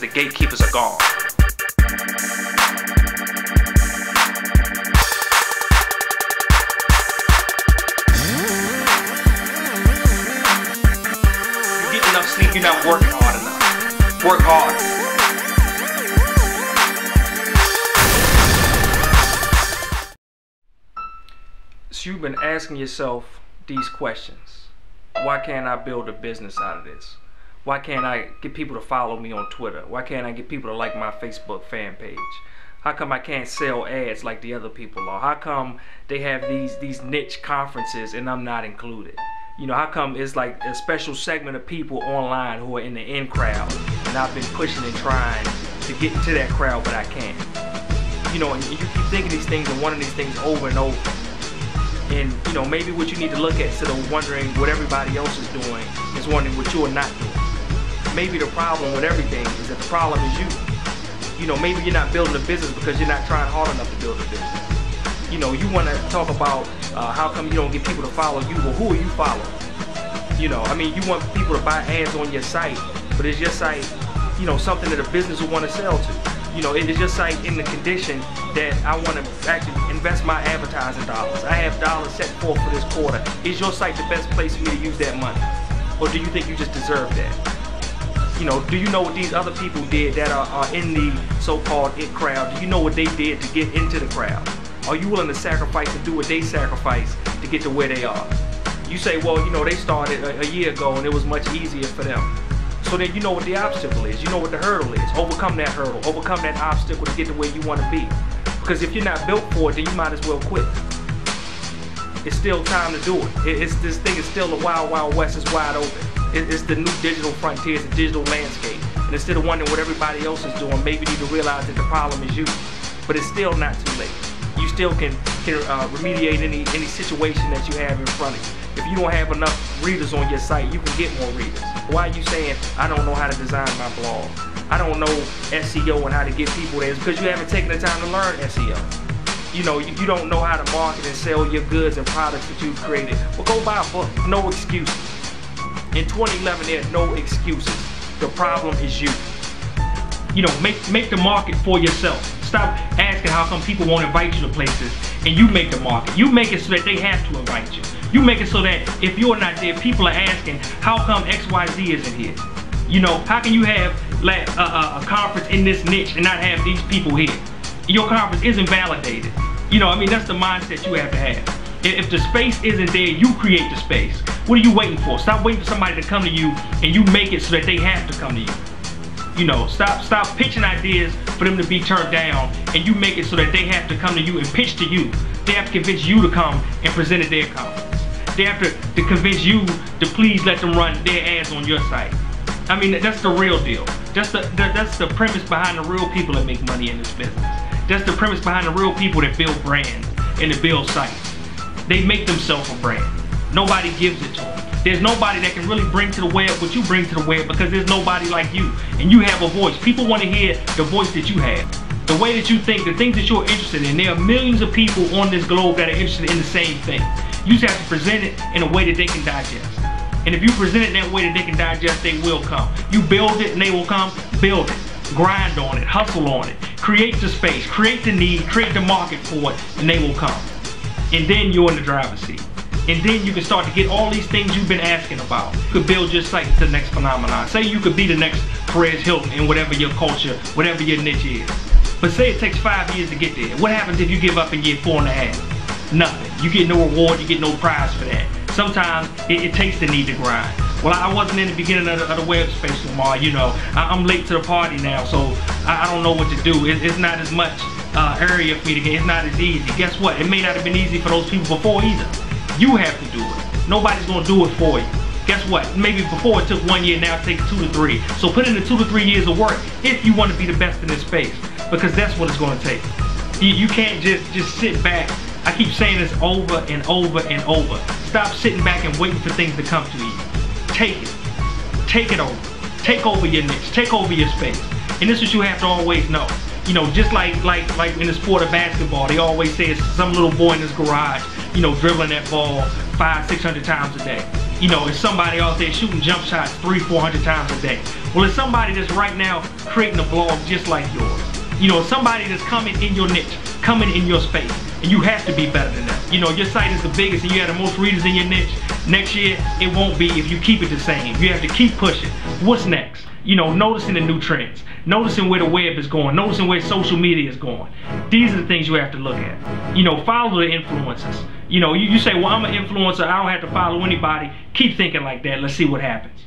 The gatekeepers are gone. You get enough sleep, you're not working hard enough. Work hard. So you've been asking yourself these questions. Why can't I build a business out of this? Why can't I get people to follow me on Twitter? Why can't I get people to like my Facebook fan page? How come I can't sell ads like the other people are? How come they have these niche conferences and I'm not included? You know, how come it's like a special segment of people online who are in the in crowd and I've been pushing and trying to get into that crowd, but I can't? You know, and you keep thinking these things and wondering these things over and over. And you know, maybe what you need to look at instead of wondering what everybody else is doing is wondering what you are not doing. Maybe the problem with everything is that the problem is you. You know, maybe you're not building a business because you're not trying hard enough to build a business. You know, you want to talk about how come you don't get people to follow you. Well, who are you following? You know, I mean, you want people to buy ads on your site, but is your site, you know, something that a business will want to sell to? You know, is your site in the condition that I want to actually invest my advertising dollars? I have dollars set forth for this quarter. Is your site the best place for me to use that money? Or do you think you just deserve that? You know, do you know what these other people did that are in the so-called it crowd? Do you know what they did to get into the crowd? Are you willing to sacrifice and do what they sacrificed to get to where they are? You say, well, you know, they started a year ago and it was much easier for them. So then you know what the obstacle is, you know what the hurdle is. Overcome that hurdle, overcome that obstacle to get to where you want to be. Because if you're not built for it, then you might as well quit. It's still time to do it. This thing is still a wild, wild west, it's wide open. It's the new digital frontier, it's the digital landscape. And instead of wondering what everybody else is doing, maybe you need to realize that the problem is you. But it's still not too late. You still can remediate any situation that you have in front of you. If you don't have enough readers on your site, you can get more readers. Why are you saying, I don't know how to design my blog? I don't know SEO and how to get people there? It's because you haven't taken the time to learn SEO. You know, you don't know how to market and sell your goods and products that you've created. Well, go buy a book. No excuses. In 2011, there are no excuses. The problem is you. You know, make the market for yourself. Stop asking how come people won't invite you to places, and you make the market. You make it so that they have to invite you. You make it so that if you're not there, people are asking, how come XYZ isn't here? You know, how can you have like a conference in this niche and not have these people here? Your conference isn't validated. You know, I mean, that's the mindset you have to have. If the space isn't there, you create the space. What are you waiting for? Stop waiting for somebody to come to you and you make it so that they have to come to you. You know, stop pitching ideas for them to be turned down and you make it so that they have to come to you and pitch to you. They have to convince you to come and present at their conference. They have to convince you to please let them run their ads on your site. I mean, that's the real deal. That's the premise behind the real people that make money in this business. That's the premise behind the real people that build brands and that build sites. They make themselves a brand. Nobody gives it to them. There's nobody that can really bring to the web what you bring to the web because there's nobody like you. And you have a voice. People want to hear the voice that you have. The way that you think, the things that you're interested in. There are millions of people on this globe that are interested in the same thing. You just have to present it in a way that they can digest. And if you present it in that way that they can digest, they will come. You build it and they will come. Build it. Grind on it. Hustle on it. Create the space. Create the need. Create the market for it. And they will come. And then you're in the driver's seat. And then you can start to get all these things you've been asking about. You could build your site to the next phenomenon. Say you could be the next Perez Hilton in whatever your culture, whatever your niche is. But say it takes 5 years to get there. What happens if you give up in year 4.5? Nothing. You get no reward, you get no prize for that. Sometimes it takes the need to grind. Well, I wasn't in the beginning of the web space, Lamar. You know, I'm late to the party now, so I don't know what to do. It's not as much area for me to get. It's not as easy. Guess what? It may not have been easy for those people before either. You have to do it. Nobody's gonna do it for you. Guess what? Maybe before it took 1 year, now it takes 2 to 3. So put in the 2 to 3 years of work if you want to be the best in this space, because that's what it's gonna take. You can't just sit back. I keep saying this over and over and over. Stop sitting back and waiting for things to come to you. Take it. Take it over. Take over your niche. Take over your space. And this is what you have to always know. You know, just like in the sport of basketball, they always say it's some little boy in his garage, you know, dribbling that ball 500-600 times a day. You know, it's somebody out there shooting jump shots 300-400 times a day. Well, it's somebody that's right now creating a blog just like yours. You know, somebody that's coming in your niche, coming in your space, and you have to be better than them. You know, your site is the biggest and you have the most readers in your niche. Next year, it won't be if you keep it the same. You have to keep pushing. What's next? You know, noticing the new trends, noticing where the web is going, noticing where social media is going. These are the things you have to look at. You know, follow the influencers. You know, you say, well, I'm an influencer, I don't have to follow anybody. Keep thinking like that. Let's see what happens.